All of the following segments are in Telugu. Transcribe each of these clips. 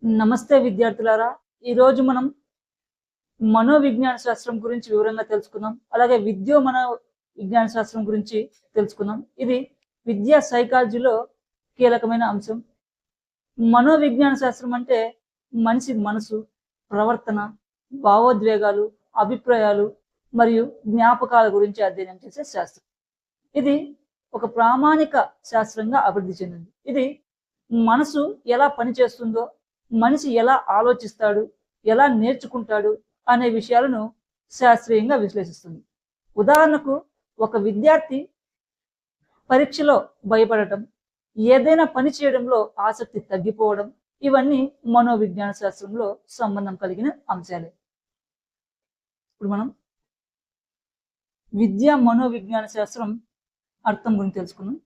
నమస్తే విద్యార్థులారా. ఈరోజు మనం మనోవిజ్ఞాన శాస్త్రం గురించి వివరంగా తెలుసుకుందాం. అలాగే మనో విజ్ఞాన శాస్త్రం గురించి తెలుసుకుందాం. ఇది విద్యా సైకాలజీలో కీలకమైన అంశం. మనోవిజ్ఞాన శాస్త్రం అంటే మనిషి మనసు, ప్రవర్తన, భావోద్వేగాలు, అభిప్రాయాలు మరియు జ్ఞాపకాల గురించి అధ్యయనం చేసే శాస్త్రం. ఇది ఒక ప్రామాణిక శాస్త్రంగా అభివృద్ధి చెందింది. ఇది మనసు ఎలా పనిచేస్తుందో, మనిషి ఎలా ఆలోచిస్తాడు, ఎలా నేర్చుకుంటాడు అనే విషయాలను శాస్త్రీయంగా విశ్లేషిస్తుంది. ఉదాహరణకు, ఒక విద్యార్థి పరీక్షలో భయపడటం, ఏదైనా పని చేయడంలో ఆసక్తి తగ్గిపోవడం, ఇవన్నీ మనోవిజ్ఞాన శాస్త్రంలో సంబంధం కలిగిన అంశాలే. ఇప్పుడు మనం మనోవిజ్ఞాన శాస్త్రం అర్థం గురించి తెలుసుకున్నాం.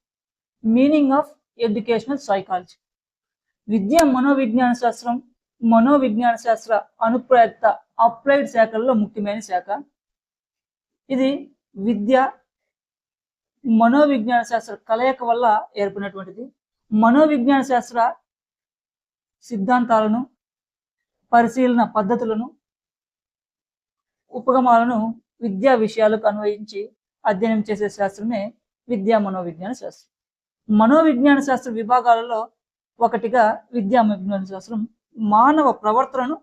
Meaning of educational psychology. మనోవిజ్ఞాన శాస్త్రం మనోవిజ్ఞాన శాస్త్ర అనుప్రయుక్త అప్లైడ్ శాఖల్లో ముఖ్యమైన శాఖ. ఇది మనోవిజ్ఞాన శాస్త్ర కలయిక వల్ల ఏర్పడినటువంటిది. మనోవిజ్ఞాన శాస్త్ర సిద్ధాంతాలను, పరిశీలన పద్ధతులను, ఉపగమాలను విద్యా విషయాలకు అన్వయించి అధ్యయనం చేసే శాస్త్రమే మనోవిజ్ఞాన శాస్త్రం. మనోవిజ్ఞాన శాస్త్ర విభాగాలలో ఒకటిగా మనోవిజ్ఞాన శాస్త్రం మానవ ప్రవర్తనను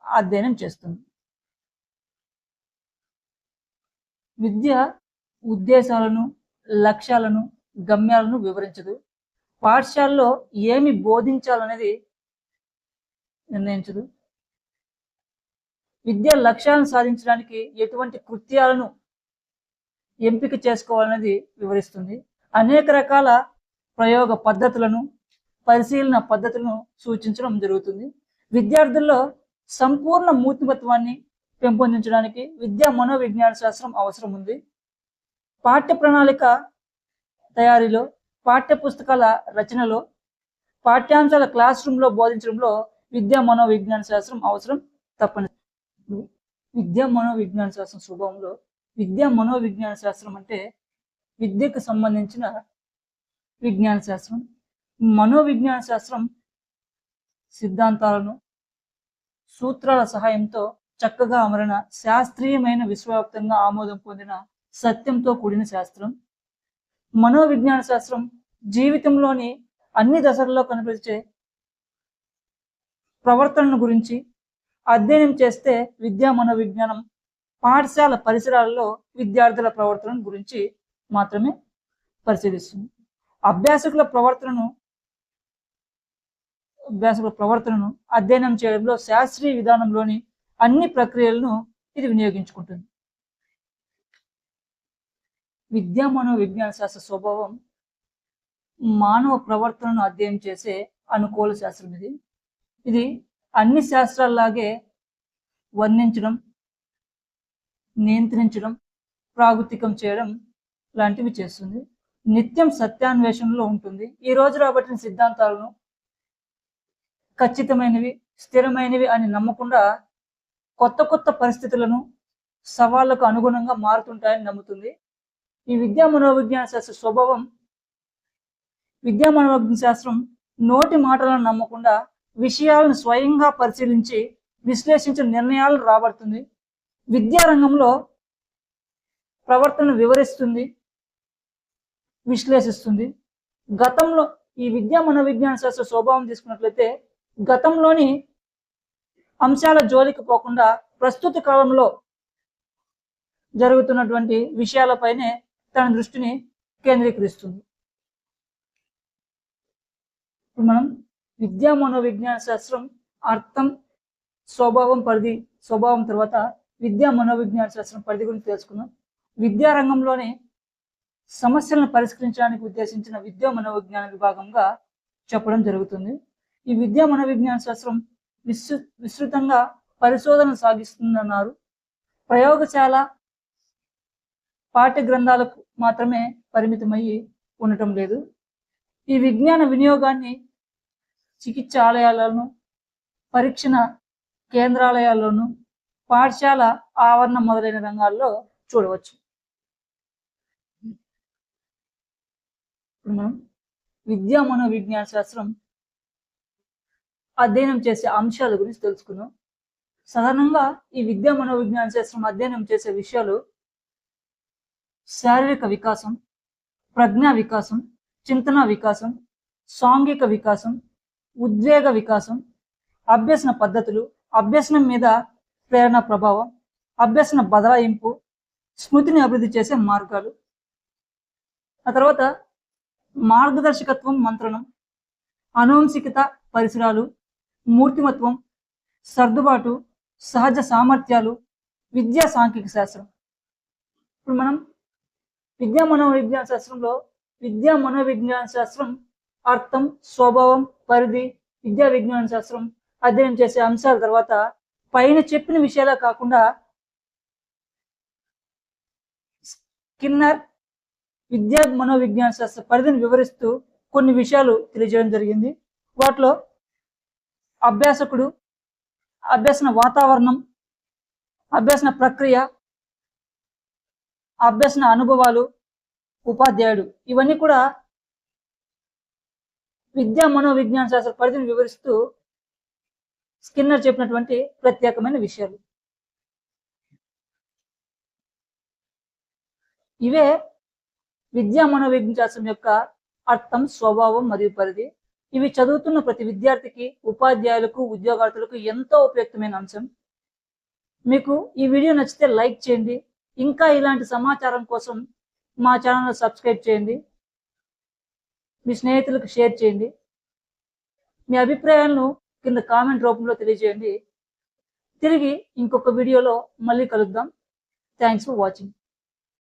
అధ్యయనం చేస్తుంది. విద్య ఉద్దేశాలను, లక్ష్యాలను, గమ్యాలను వివరించదు. పాఠశాలలో ఏమి బోధించాలనేది నిర్ణయించదు. విద్య లక్ష్యాలను సాధించడానికి ఎటువంటి కృత్యాలను ఎంపిక చేసుకోవాలనేది వివరిస్తుంది. అనేక రకాల ప్రయోగ పద్ధతులను, పరిశీలన పద్ధతులను సూచించడం జరుగుతుంది. విద్యార్థుల్లో సంపూర్ణ మూర్తిమత్వాన్ని పెంపొందించడానికి మనోవిజ్ఞాన శాస్త్రం అవసరం ఉంది. పాఠ్య ప్రణాళిక తయారీలో, పాఠ్య పుస్తకాల రచనలో, పాఠ్యాంశాల క్లాస్ రూమ్లో బోధించడంలో మనోవిజ్ఞాన శాస్త్రం అవసరం తప్పనిసరి. మనోవిజ్ఞాన శాస్త్రం స్వభావంలో మనోవిజ్ఞాన శాస్త్రం అంటే విద్యకు సంబంధించిన విజ్ఞాన శాస్త్రం. మనోవిజ్ఞాన శాస్త్రం సిద్ధాంతాలను, సూత్రాల సహాయంతో చక్కగా అమరిన, శాస్త్రీయమైన, విశ్వవ్యాప్తంగా ఆమోదం పొందిన సత్యంతో కూడిన శాస్త్రం. మనోవిజ్ఞాన శాస్త్రం జీవితంలోని అన్ని దశల్లో కనిపించే ప్రవర్తనను గురించి అధ్యయనం చేస్తే మనోవిజ్ఞానం పాఠశాల పరిసరాలలో విద్యార్థుల ప్రవర్తన గురించి మాత్రమే పరిశీలిస్తుంది. అభ్యాసకుల ప్రవర్తనను అధ్యయనం చేయడంలో శాస్త్రీయ విధానంలోని అన్ని ప్రక్రియలను ఇది వినియోగించుకుంటుంది. మనోవిజ్ఞాన శాస్త్ర స్వభావం మానవ ప్రవర్తనను అధ్యయనం చేసే అనుకూల శాస్త్రం. ఇది అన్ని శాస్త్రాల్లాగే వర్ణించడం, నియంత్రించడం, ప్రాగుతికం చేయడం లాంటివి చేస్తుంది. నిత్యం సత్యాన్వేషణలో ఉంటుంది. ఈ రోజు రాబట్టిన సిద్ధాంతాలను ఖచ్చితమైనవి, స్థిరమైనవి అని నమ్మకుండా కొత్త కొత్త పరిస్థితులను, సవాళ్లకు అనుగుణంగా మారుతుంటాయని నమ్ముతుంది. ఈ మనోవిజ్ఞాన శాస్త్ర స్వభావం మనోవిజ్ఞాన శాస్త్రం నోటి మాటలను నమ్మకుండా విషయాలను స్వయంగా పరిశీలించి విశ్లేషించిన నిర్ణయాలను రాబడుతుంది. విద్యారంగంలో ప్రవర్తనను వివరిస్తుంది, విశ్లేషిస్తుంది. గతంలో ఈ మనోవిజ్ఞాన శాస్త్ర స్వభావం తీసుకున్నట్లయితే గతంలోని అంశాల జోలికి పోకుండా ప్రస్తుత కాలంలో జరుగుతున్నటువంటి విషయాలపైనే తన దృష్టిని కేంద్రీకరిస్తుంది. మనం మనోవిజ్ఞాన శాస్త్రం అర్థం, స్వభావం తర్వాత మనోవిజ్ఞాన శాస్త్రం పరిధి గురించి తెలుసుకున్నాం. విద్యారంగంలోని సమస్యలను పరిష్కరించడానికి ఉద్దేశించిన మనోవిజ్ఞాన విభాగంగా చెప్పడం జరుగుతుంది. ఈ మనోవిజ్ఞాన శాస్త్రం విస్తృతంగా పరిశోధన సాగిస్తుందన్నారు. ప్రయోగశాల పాఠ్య గ్రంథాలకు మాత్రమే పరిమితమయ్యి ఉండటం లేదు. ఈ విజ్ఞాన వినియోగాన్ని చికిత్సాలయాలను, పరీక్షణ కేంద్రాలయాల్లోనూ, పాఠశాల ఆవరణ మొదలైన రంగాల్లో చూడవచ్చు. మనం మనోవిజ్ఞాన శాస్త్రం అధ్యయనం చేసే అంశాల గురించి తెలుసుకుందాం. సాధారణంగా ఈ విద్యా మనోవిజ్ఞాన శాస్త్రం అధ్యయనం చేసే విషయాలు శారీరక వికాసం, ప్రజ్ఞా వికాసం, చింతన వికాసం, సాంఘిక వికాసం, ఉద్వేగ వికాసం, అభ్యసన పద్ధతులు, అభ్యసనం మీద ప్రేరణ ప్రభావం, అభ్యసన బదలాయింపు, స్మృతిని అభివృద్ధి చేసే మార్గాలు. ఆ తర్వాత మార్గదర్శకత్వం, మంత్రణం, అనువంశికత, పరిసరాలు, మూర్తిమత్వం, సర్దుబాటు, సహజ సామర్థ్యాలు, విద్యా సాంఘిక శాస్త్రం. ఇప్పుడు మనం విద్యా మనోవిజ్ఞాన శాస్త్రంలో విద్యా మనోవిజ్ఞాన శాస్త్రం అర్థం, స్వభావం, పరిధి, విద్యా విజ్ఞాన శాస్త్రం అధ్యయనం చేసే అంశాల తర్వాత పైన చెప్పిన విషయాలే కాకుండా స్కిన్నర్ విద్యా మనోవిజ్ఞాన శాస్త్ర పరిధిని వివరిస్తూ కొన్ని విషయాలు తెలియజేయడం జరిగింది. వాటిలో అభ్యాసకుడు, అభ్యసన వాతావరణం, అభ్యసన ప్రక్రియ, అభ్యసన అనుభవాలు, ఉపాధ్యాయుడు, ఇవన్నీ కూడా విద్యా మనోవిజ్ఞాన శాస్త్ర పరిధిని వివరిస్తూ స్కిన్నర్ చెప్పినటువంటి ప్రత్యేకమైన విషయాలు. ఇవే విద్యా మనోవిజ్ఞాన శాస్త్రం యొక్క అర్థం, స్వభావం మరియు పరిధి. ఇవి చదువుతున్న ప్రతి విద్యార్థికి, ఉపాధ్యాయులకు, ఉద్యోగార్థులకు ఎంతో ఉపయుక్తమైన అంశం. మీకు ఈ వీడియో నచ్చితే లైక్ చేయండి. ఇంకా ఇలాంటి సమాచారం కోసం మా ఛానల్ సబ్స్క్రైబ్ చేయండి. మీ స్నేహితులకు షేర్ చేయండి. మీ అభిప్రాయాలను కింద కామెంట్ రూపంలో తెలియజేయండి. తిరిగి ఇంకొక వీడియోలో మళ్ళీ కలుద్దాం. Thanks for watching.